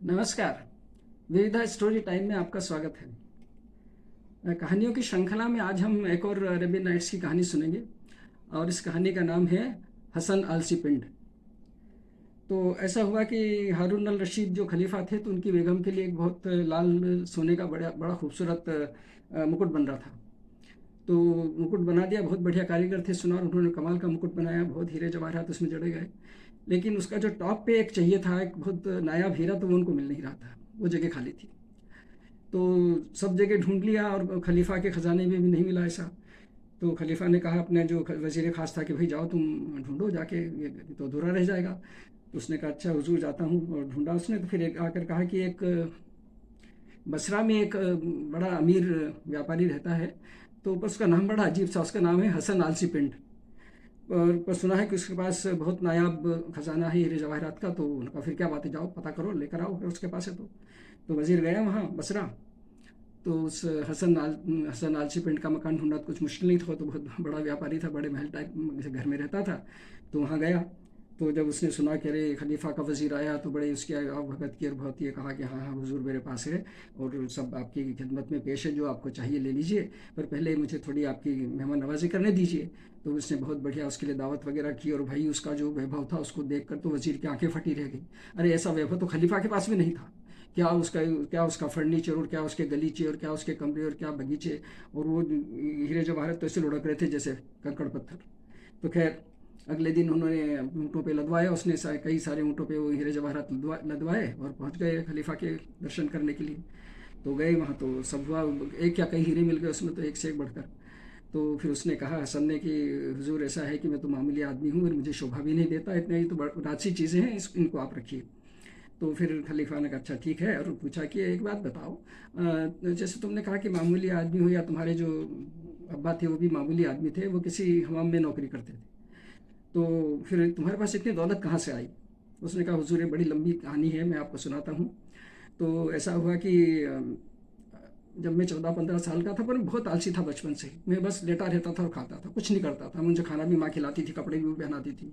नमस्कार। विविधा story time में आपका स्वागत है। कहानियों की श्रृंखला में आज हम एक और अरेबियन नाइट्स की कहानी सुनेंगे और इस कहानी का नाम है हसन आलसी पिंड। तो ऐसा हुआ कि हारून अल रशीद जो खलीफा थे तो उनकी बेगम के लिए एक बहुत लाल सोने का बड़ा बड़ा खूबसूरत मुकुट बन रहा था। तो मुकुट बना दिया, बहुत बढ़िया कारीगर थे सुनार, उन्होंने कमाल का मुकुट बनाया, बहुत हीरे जवाहरात उसमें जड़े गए। लेकिन उसका जो टॉप पे एक चाहिए था, एक बहुत नायाब हीरा, तो वो उनको मिल नहीं रहा था, वो जगह खाली थी। तो सब जगह ढूंढ लिया और खलीफा के ख़जाने में भी नहीं मिला ऐसा। तो खलीफा ने कहा अपने जो वजीर ख़ास था कि भाई जाओ तुम ढूंढो जाके, ये तो अधूरा रह जाएगा। तो उसने कहा अच्छा हुजूर जाता हूँ, और ढूंढा उसने। तो फिर एक आकर कहा कि एक बसरा में एक बड़ा अमीर व्यापारी रहता है, तो पर उसका नाम बड़ा अजीब सा, उसका नाम है हसन आलसी पिंड। और पर सुना है कि उसके पास बहुत नायाब खजाना है हीरे जवाहरात का। तो उनका फिर क्या बात है, जाओ पता करो लेकर आओ अगर उसके पास है तो वजीर गया वहाँ बसरा। तो उस हसन आलसी पिंड का मकान ढूंढना तो कुछ मुश्किल नहीं था, तो बहुत बड़ा व्यापारी था, बड़े महल टाइप जैसे घर में रहता था। तो वहाँ गया। तो जब उसने सुना कि अरे खलीफा का वजीर आया, तो बड़े उसकी भगत की और बहुत ये कहा कि हाँ हाँ हुजूर मेरे पास है और सब आपकी खिदमत में पेश है, जो आपको चाहिए ले लीजिए, पर पहले मुझे थोड़ी आपकी मेहमान नवाजी करने दीजिए। तो उसने बहुत बढ़िया उसके लिए दावत वगैरह की, और भाई उसका जो वैभव था उसको देखकर तो वजीर की आंखें फटी रह गई। अरे ऐसा वैभव तो खलीफा के पास भी नहीं था। क्या उसका फर्नीचर, और क्या उसके गलीचे, और क्या उसके कमरे, और क्या बगीचे, और वो हीरे जवाहरात तो ऐसे लुढ़क रहे थे जैसे कंकड़ पत्थर। तो खैर अगले दिन उन्होंने ऊँटों पे लदवाया, उसने कई सारे ऊँटों पे वो हीरे जवाहरात लदवाए और पहुंच गए खलीफा के दर्शन करने के लिए। तो गए वहाँ, तो सब हुआ, एक क्या कई हीरे मिल गए उसमें, तो एक से एक बढ़कर। तो फिर उसने कहा हसन ने कि हुजूर ऐसा है कि मैं तो मामूली आदमी हूँ और मुझे शोभा भी नहीं देता, इतने ही तो राजसी चीज़ें हैं, इनको आप रखिए। तो फिर खलीफा ने कहा अच्छा ठीक है, और पूछा कि एक बात बताओ, जैसे तुमने कहा कि मामूली आदमी हो, या तुम्हारे जो अब्बा थे वो भी मामूली आदमी थे, वो किसी हमाम में नौकरी करते थे, तो फिर तुम्हारे पास इतनी दौलत कहाँ से आई? उसने कहा हुजूर ये बड़ी लंबी कहानी है, मैं आपको सुनाता हूँ। तो ऐसा हुआ कि जब मैं 14-15 साल का था, पर मैं बहुत आलसी था बचपन से ही, मैं बस लेटा रहता था और खाता था, कुछ नहीं करता था। मुझे खाना भी माँ खिलाती थी, कपड़े भी वो पहनाती थी।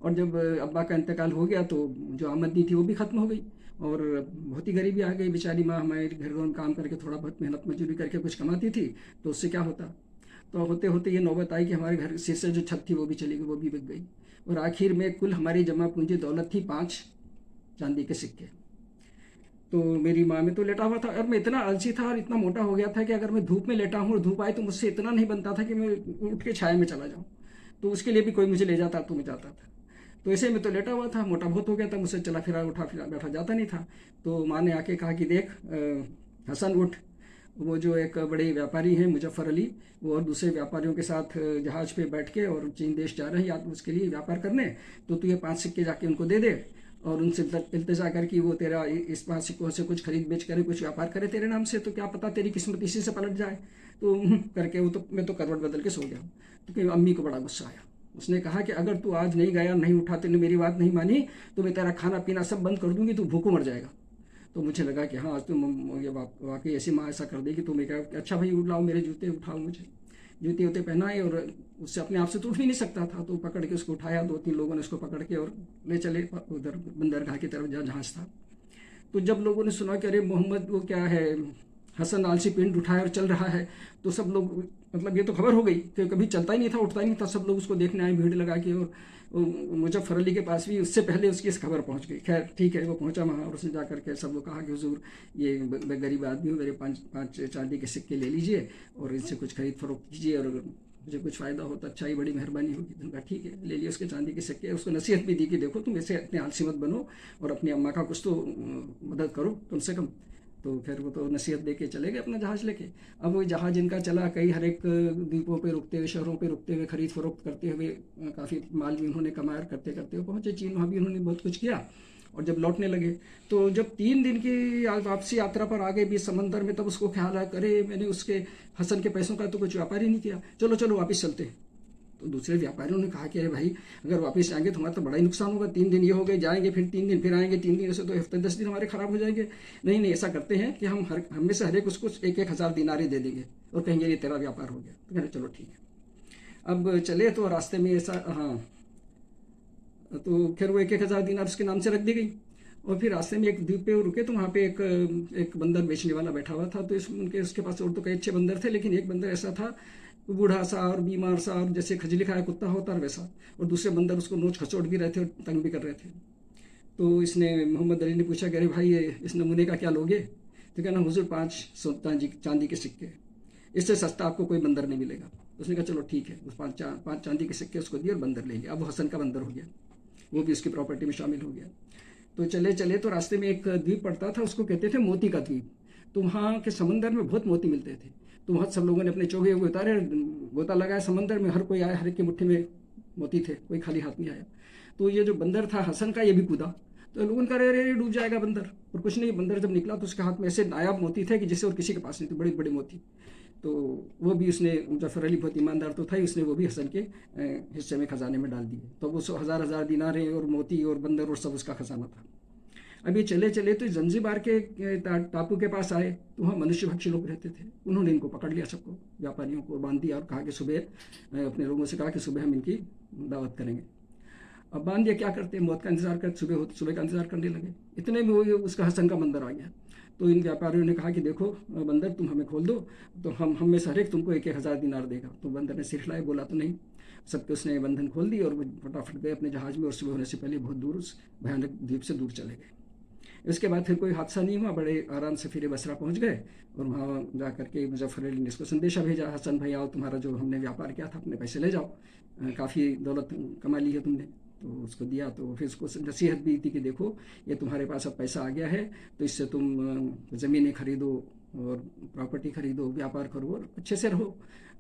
और जब अब्बा का इंतकाल हो गया तो जो आमदनी थी वो भी ख़त्म हो गई, और बहुत ही गरीबी आ गई। बेचारी माँ हमारे घर में काम करके थोड़ा बहुत मेहनत मजदूरी करके कुछ कमाती थी, तो उससे क्या होता। तो होते होते ये नौबत आई कि हमारे घर सिर से जो छत थी वो भी चली गई, वो भी बिक गई। और आखिर में कुल हमारी जमा पूंजी दौलत थी 5 चांदी के सिक्के। तो मेरी माँ में तो लेटा हुआ था, और मैं इतना आलसी था और इतना मोटा हो गया था कि अगर मैं धूप में लेटा हूँ और धूप आए तो मुझसे इतना नहीं बनता था कि मैं उठ के छाया में चला जाऊँ। तो उसके लिए भी कोई मुझे ले जाता तो मैं जाता था। तो ऐसे में तो लेटा हुआ था, मोटा बहुत हो गया था, मुझसे चला फिरा उठा फिरा बैठा जाता नहीं था। तो माँ ने आके कहा कि देख हसन उठ, वो जो एक बड़े व्यापारी हैं मुजफ्फ़र अली, वो और दूसरे व्यापारियों के साथ जहाज़ पे बैठ के और चीन देश जा रहे हैं या उसके लिए व्यापार करने। तो तू ये 5 सिक्के जाके उनको दे दे, और उनसे इल्तिजा कर कि वो तेरा इस 5 सिक्कों से कुछ खरीद बेच करे, कुछ व्यापार करे तेरे नाम से, तो क्या पता तेरी किस्मत इसी से पलट जाए। तो करके वो तो मैं तो करवट बदल के सो गया। तो कि अम्मी को बड़ा गुस्सा आया। उसने कहा कि अगर तू आज नहीं गया, नहीं उठा, तेने मेरी बात नहीं मानी, तो मैं तेरा खाना पीना सब बंद कर दूंगी, तू भूखों मर जाएगा। तो मुझे लगा कि हाँ आज तो ये वाकई ऐसी माँ ऐसा कर देगी। तो मैं कहा कि अच्छा भाई उठ लाओ मेरे जूते, उठाओ मुझे। जूते वूते पहनाए, और उससे अपने आप से तो उठ भी नहीं सकता था, तो पकड़ के उसको उठाया, 2-3 लोगों ने उसको पकड़ के और ले चले उधर बंदरगाह की तरफ जहाँ जहाज़ था। तो जब लोगों ने सुना कि अरे मोहम्मद वो क्या है, हसन आलसी पिंड उठाया और चल रहा है, तो सब लोग, मतलब ये तो खबर हो गई कि कभी चलता ही नहीं था, उठता ही नहीं था, सब लोग उसको देखने आए भीड़ लगा के। और मुजफ्फर अली के पास भी उससे पहले उसकी इस खबर पहुंच गई। खैर ठीक है, वो पहुंचा वहाँ, और उसने जा करके सबको कहा कि हुजूर ये मैं गरीब आदमी हूँ, मेरे 5 चांदी के सिक्के ले लीजिए और इनसे कुछ खरीद फरोख्त कीजिए, और मुझे कुछ फ़ायदा हो तो अच्छा ही, बड़ी मेहरबानी होगी। तो उनका ठीक है, ले लिए उसके चांदी के सिक्के। उसको नसीहत भी दी कि देखो तुम ऐसे इतने आलसी मत बनो, और अपनी अम्मा का कुछ तो मदद करो कम से कम। तो फिर वो तो नसीहत दे के चले गए अपना जहाज़ लेके। अब वो जहाज़ इनका चला, कई हर एक द्वीपों पे रुकते हुए, शहरों पे रुकते हुए, खरीद फरोख्त करते हुए, काफ़ी माल भी उन्होंने कमाया, करते करते वो पहुँचे चीन। वहाँ भी उन्होंने बहुत कुछ किया। और जब लौटने लगे, तो जब 3 दिन की वापसी यात्रा पर आ गए बीच समंदर में, तब उसको ख्याल आया, अरे मैंने उसके हसन के पैसों का तो कुछ व्यापार ही नहीं किया, चलो चलो वापस चलते हैं। तो दूसरे व्यापारियों ने कहा कि अरे भाई अगर वापस जाएंगे तो हमारा तो बड़ा ही नुकसान होगा, 3 दिन ये हो गए, जाएंगे फिर 3 दिन, फिर आएंगे 3 दिन, ऐसे तो हफ्ते 10 दिन हमारे खराब हो जाएंगे। नहीं नहीं, ऐसा करते हैं कि हम में से हर एक उसको 1-1 हज़ार दिनारे दे देंगे और कहेंगे ये तेरा व्यापार हो गया। तो कह रहे चलो ठीक है। अब चले तो रास्ते में ऐसा, हाँ, तो फिर वो 1-1 हज़ार दिनार उसके नाम से रख दी गई। और फिर रास्ते में एक द्वीप पे वो रुके, तो वहाँ पे एक बंदर बेचने वाला बैठा हुआ था। तो उसके पास और तो कई अच्छे बंदर थे, लेकिन एक बंदर ऐसा था बूढ़ा सा और बीमार सा, और जैसे खजली खाया कुत्ता होता है वैसा। और दूसरे बंदर उसको नोच खचोट भी रहे थे और तंग भी कर रहे थे। तो इसने मोहम्मद अली ने पूछा कि अरे भाई, ये इस नमूने का क्या लोगे? तो कहना, हुजूर 5 चांदी के सिक्के, इससे सस्ता आपको कोई बंदर नहीं मिलेगा। उसने कहा चलो ठीक है। उस 5 चांदी के सिक्के उसको दिए और बंदर ले लिया। अब वो हसन का बंदर हो गया, वो भी उसकी प्रॉपर्टी में शामिल हो गया। तो चले चले तो रास्ते में एक द्वीप पड़ता था, उसको कहते थे मोती का द्वीप। तो वहाँ के समंदर में बहुत मोती मिलते थे। तो वहाँ सब लोगों ने अपने चोगे वोगे उतारे, गोता लगाया समंदर में, हर कोई आया, हर एक की मुट्ठी में मोती थे, कोई खाली हाथ नहीं आया। तो ये जो बंदर था हसन का, ये भी कूदा। तो लोगों ने कहा अरे डूब जाएगा बंदर, और कुछ नहीं, बंदर जब निकला तो उसके हाथ में ऐसे नायाब मोती थे कि जिसे और किसी के पास नहीं थे, बड़े बड़े मोती। तो वो भी उसने, जफर अली बहुत ईमानदार तो था ही, उसने वो भी हसन के हिस्से में खजाने में डाल दिए। तो वो 1,000 दिनारे और मोती और बंदर और सब उसका खजाना था। अभी चले चले तो जंजीबार के टापू के पास आए, तो वहाँ मनुष्य भक्षी लोग रहते थे। उन्होंने इनको पकड़ लिया, सबको, व्यापारियों को बांध दिया और कहा कि सुबह, अपने लोगों से कहा कि सुबह हम इनकी दावत करेंगे। अब बांध दिया, क्या करते, मौत का इंतजार कर, सुबह का इंतजार करने लगे। इतने में वो उसका हसन का बंदर आ गया। तो इन व्यापारियों ने कहा कि देखो बंदर, तुम हमें खोल दो तो हम में से हर एक तुमको 1,000 दिनार देगा। तो बंदर ने सिर हिलाए, बोला तो नहीं। सबके उसने बंधन खोल दी और वो फटाफट गए अपने जहाज में, और सुबह होने से पहले बहुत दूर, उस भयानक द्वीप से दूर चले गए। इसके बाद फिर कोई हादसा नहीं हुआ, बड़े आराम से फिर बसरा पहुंच गए। और वहाँ जा करके मुजफ्फर अली ने इसको संदेशा भेजा, हसन भाई आओ, तुम्हारा जो हमने व्यापार किया था अपने पैसे ले जाओ, काफ़ी दौलत कमा ली है तुमने। तो उसको दिया। तो फिर उसको नसीहत भी थी कि देखो ये तुम्हारे पास अब पैसा आ गया है, तो इससे तुम ज़मीनें खरीदो और प्रॉपर्टी खरीदो, व्यापार करो और अच्छे से रहो।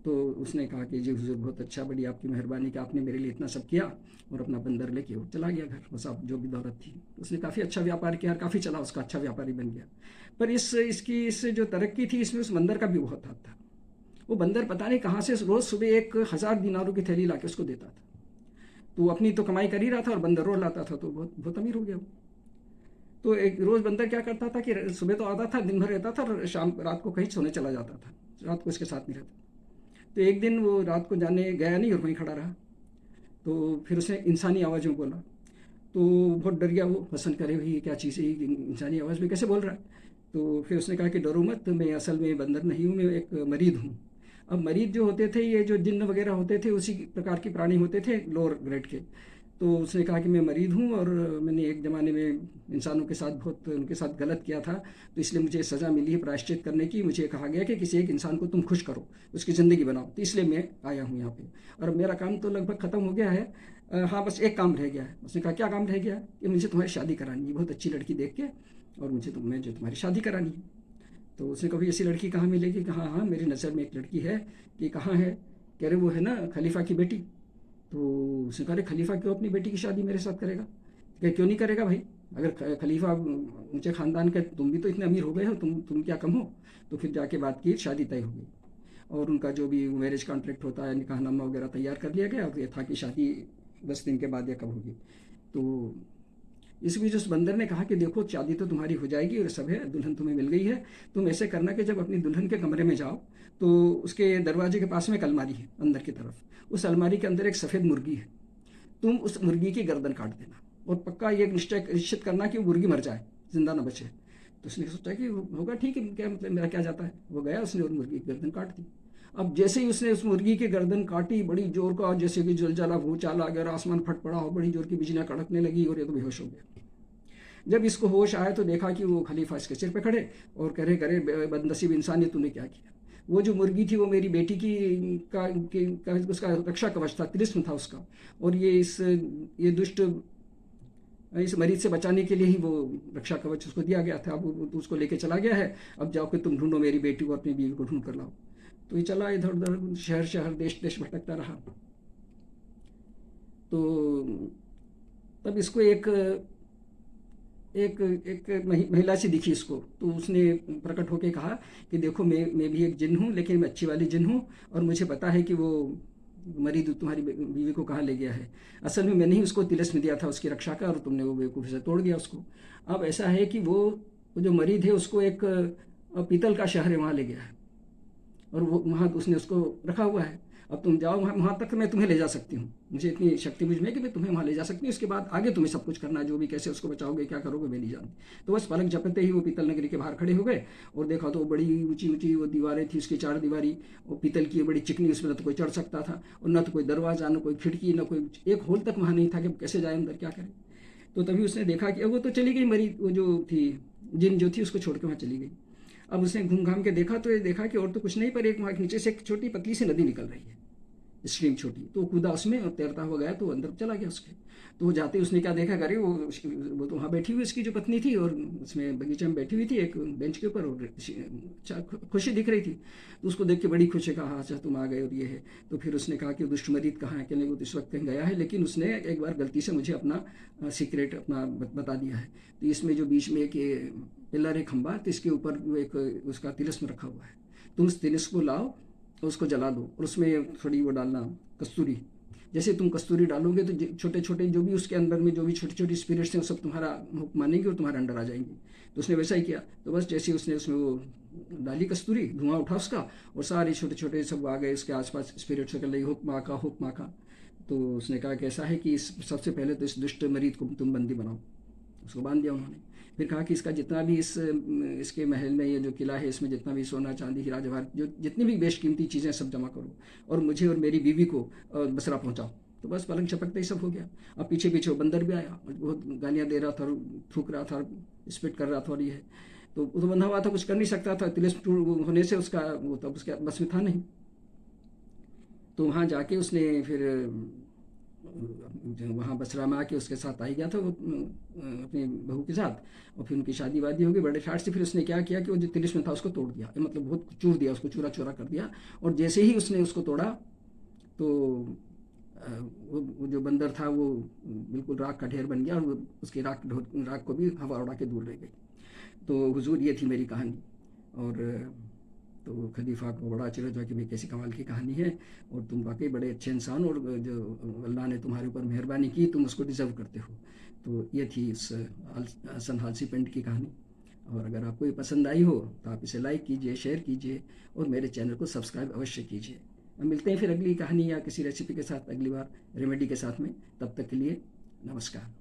तो उसने कहा कि जी हुजूर बहुत अच्छा, बड़ी आपकी मेहरबानी कि आपने मेरे लिए इतना सब किया, और अपना बंदर लेके वो चला गया घर, बस आप जो भी दौलत थी। उसने काफ़ी अच्छा व्यापार किया और काफ़ी चला, उसका अच्छा व्यापारी बन गया। पर इसकी जो तरक्की थी, इसमें उस बंदर का भी बहुत हाथ था। वो बंदर पता नहीं कहाँ से रोज़ सुबह 1,000 दिनारों की थैली ला के उसको देता था। तो अपनी तो कमाई कर ही रहा था और बंदर रोज लाता था, तो बहुत बहुत अमीर हो गया वो। तो एक रोज़ बंदर क्या करता था कि सुबह तो आता था, दिन भर रहता था, और रात को कहीं सोने चला जाता था, रात को इसके साथ नहीं रहता। तो एक दिन वो रात को जाने गया नहीं और वहीं खड़ा रहा। तो फिर उसने इंसानी आवाज़ में बोला। तो बहुत डर गया वो, पसंद करे भाई क्या चीज़ है, इंसानी आवाज़ में कैसे बोल रहा है। तो फिर उसने कहा कि डरो मत, मैं असल में बंदर नहीं हूँ, मैं एक मरीद हूँ। अब मरीद जो होते थे, ये जो जिन्न वगैरह होते थे, उसी प्रकार के प्राणी होते थे, लोअर ग्रेड के। तो उसने कहा कि मैं मरीद हूँ, और मैंने एक ज़माने में इंसानों के साथ बहुत उनके साथ गलत किया था, तो इसलिए मुझे सज़ा मिली है प्रायश्चित करने की। मुझे कहा गया कि किसी एक इंसान को तुम खुश करो, उसकी ज़िंदगी बनाओ, तो इसलिए मैं आया हूँ यहाँ पे। और मेरा काम तो लगभग ख़त्म हो गया है। हाँ, बस एक काम रह गया है। उसने कहा क्या काम रह गया? कि मुझे तुम्हारी शादी करानी है, बहुत अच्छी लड़की देख के, और मुझे तुम्हारी शादी करानी है। तो उसने कहा ऐसी लड़की कहाँ मिलेगी? कहा हाँ, मेरी नज़र में एक लड़की है। कि कहाँ है? कह रहे वो है ना खलीफा की बेटी। तो उसने कहा खलीफा क्यों अपनी बेटी की शादी मेरे साथ करेगा? क्या क्यों नहीं करेगा भाई? अगर खलीफा ऊंचे ख़ानदान के, तुम भी तो इतने अमीर हो गए हो, तुम क्या कम हो? तो फिर जाके बात की, शादी तय हो गई, और उनका जो भी मैरिज कॉन्ट्रैक्ट होता है, निकाहनामा वगैरह तैयार कर लिया गया। और ये था कि शादी 10 दिन के बाद या कब होगी। तो इस बीच उस बंदर ने कहा कि देखो शादी तो तुम्हारी हो जाएगी और सब है, दुल्हन तुम्हें मिल गई है। तुम ऐसे करना कि जब अपनी दुल्हन के कमरे में जाओ, तो उसके दरवाजे के पास में एक अलमारी है अंदर की तरफ, उस अलमारी के अंदर एक सफ़ेद मुर्गी है। तुम उस मुर्गी की गर्दन काट देना, और पक्का ये निश्चित करना कि वो मुर्गी मर जाए, जिंदा ना बचे। तो उसने सोचा कि होगा ठीक है, क्या मतलब मेरा क्या जाता है। वो गया, उसने और मुर्गी की गर्दन काट दी। अब जैसे ही उसने उस मुर्गी की गर्दन काटी, बड़ी जोर का, जैसे कि जलजला भूचाल आ गया, आसमान फट पड़ा हो, बड़ी जोर की बिजलियां कड़कने लगी, और ये तो बेहोश हो गया। जब इसको होश आया तो देखा कि वो खलीफा इसके सिर पे खड़े और कह रहे करे बदनसीब इंसान ने तूने क्या किया? वो जो मुर्गी थी वो मेरी बेटी का उसका रक्षा कवच था, तिलिस्म था उसका, और ये दुष्ट इस मरीज से बचाने के लिए ही वो रक्षा कवच उसको दिया गया था। अब वो उसको लेके चला गया है, अब जाओ कि तुम ढूंढो मेरी बेटी को, अपनी बीवी को ढूंढ कर लाओ। तो ये चला इधर उधर, शहर शहर, देश देश भटकता रहा। तो तब इसको एक एक एक महिला सी दिखी इसको। तो उसने प्रकट होकर कहा कि देखो मैं भी एक जिन हूँ, लेकिन मैं अच्छी वाली जिन हूँ, और मुझे पता है कि वो मरीज तुम्हारी बीवी को कहाँ ले गया है। असल में मैंने ही उसको तिलिस्म दिया था उसकी रक्षा का, और तुमने वो बेवकूफ़ी से तोड़ दिया उसको। अब ऐसा है कि वो जो मरीज है उसको एक पीतल का शहर है वहाँ ले गया है, और वो वहाँ उसने उसको रखा हुआ है। अब तुम जाओ वहाँ तक मैं तुम्हें ले जा सकती हूँ, मुझे इतनी शक्ति मुझ में कि मैं तुम्हें वहाँ ले जा सकती हूँ, इसके बाद आगे तुम्हें सब कुछ करना है, जो भी कैसे उसको बचाओगे क्या करोगे मैं नहीं जानती। तो बस पलक झपकते ही वो पीतल नगरी के बाहर खड़े हो गए और देखा तो बड़ी ऊंची ऊंची वो दीवारें थी, उसकी 4 दीवारी, वो पीतल की बड़ी चिकनी, उसमें न तो कोई चढ़ सकता था और न तो कोई दरवाज़ा, न कोई खिड़की, न कोई एक होल तक वहाँ नहीं था कि कैसे जाए अंदर क्या करें। तो तभी उसने देखा कि वो तो चली गई मरी, वो जो थी जिन जो थी उसको छोड़ के वहाँ चली गई। अब उसने घूम घाम के देखा तो ये देखा कि और तो कुछ नहीं, पर एक वहाँ नीचे से एक छोटी पतली सी नदी निकल रही है, स्ट्रीम छोटी, तो वो कूदा उसमें और तैरता हुआ गया तो अंदर चला गया उसके। तो वो जाते उसने क्या देखा, करे वो तो वहाँ बैठी हुई उसकी जो पत्नी थी और उसमें बगीचे में बैठी हुई थी एक बेंच के ऊपर और खुशी दिख रही थी। तो उसको देख के बड़ी खुश है, कहा अच्छा तुम आ गए और ये है। तो फिर उसने कहा कि दुष्ट मरीद कहाँ है, कहने वो इस वक्त कहीं गया है, लेकिन उसने एक बार गलती से मुझे अपना सीक्रेट अपना बता दिया है। तो इसमें जो बीच में एक पिलर है खंबा, तो इसके ऊपर वो एक उसका तिलस्म रखा हुआ है, तुम उस तिलस्म को लाओ और उसको जला दो और उसमें थोड़ी वो डालना कस्तूरी, जैसे तुम कस्तूरी डालोगे तो छोटे छोटे जो भी उसके अंदर में जो भी छोटी छोटी स्पिरिट्स हैं वो सब तुम्हारा हुक्म मानेंगे और तुम्हारे अंडर आ जाएंगे। तो उसने वैसा ही किया। तो बस जैसे उसने उसमें वो डाली कस्तूरी, धुआं उठा उसका और सारे छोटे छोटे सब आ गए उसके आसपास स्पिरिट्स से, कर लगी हुक्म आका हुक्म आका। तो उसने कहा कि ऐसा है कि सबसे पहले तो इस दुष्ट मरीद को तुम बंदी बनाओ, उसको बांध दिया उन्होंने। फिर कहा कि इसका जितना भी इसके महल में ये जो किला है इसमें जितना भी सोना चांदी हीरा जवाहर जो जितनी भी बेशकीमती चीज़ें सब जमा करो और मुझे और मेरी बीवी को बसरा पहुंचाओ। तो बस पलंग झपकते ही सब हो गया। अब पीछे पीछे वो बंदर भी आया और बहुत गालियाँ दे रहा था और थूक रहा था और स्पिट कर रहा था और ये है। तो वो तो बंधा हुआ था, कुछ कर नहीं सकता था, तिलिस्म होने से उसका वो तब उसके बस में था नहीं। तो वहाँ जाके उसने फिर वहाँ बसरा में आके उसके साथ आई गया था वो अपनी बहू के साथ और फिर उनकी शादी वादी हो गई बड़े ठाट से। फिर उसने क्या किया कि वो जो तिलिस्म था उसको तोड़ दिया, मतलब बहुत चूर दिया उसको, चूरा चूरा कर दिया। और जैसे ही उसने उसको तोड़ा तो वो जो बंदर था वो बिल्कुल राख का ढेर बन गया और उसकी राख को भी हवा उड़ा के दूर रह गई। तो हुजूर ये थी मेरी कहानी। और तो खलीफा को बड़ा अचरज हुआ कि भाई कैसी कमाल की कहानी है और तुम वाकई बड़े अच्छे इंसान और जो अल्लाह ने तुम्हारे ऊपर मेहरबानी की तुम उसको डिज़र्व करते हो। तो ये थी इस हसन हालसी पेंट की कहानी। और अगर आपको ये पसंद आई हो तो आप इसे लाइक कीजिए, शेयर कीजिए और मेरे चैनल को सब्सक्राइब अवश्य कीजिए। मिलते हैं फिर अगली कहानी या किसी रेसिपी के साथ अगली बार रेमेडी के साथ में। तब तक के लिए नमस्कार।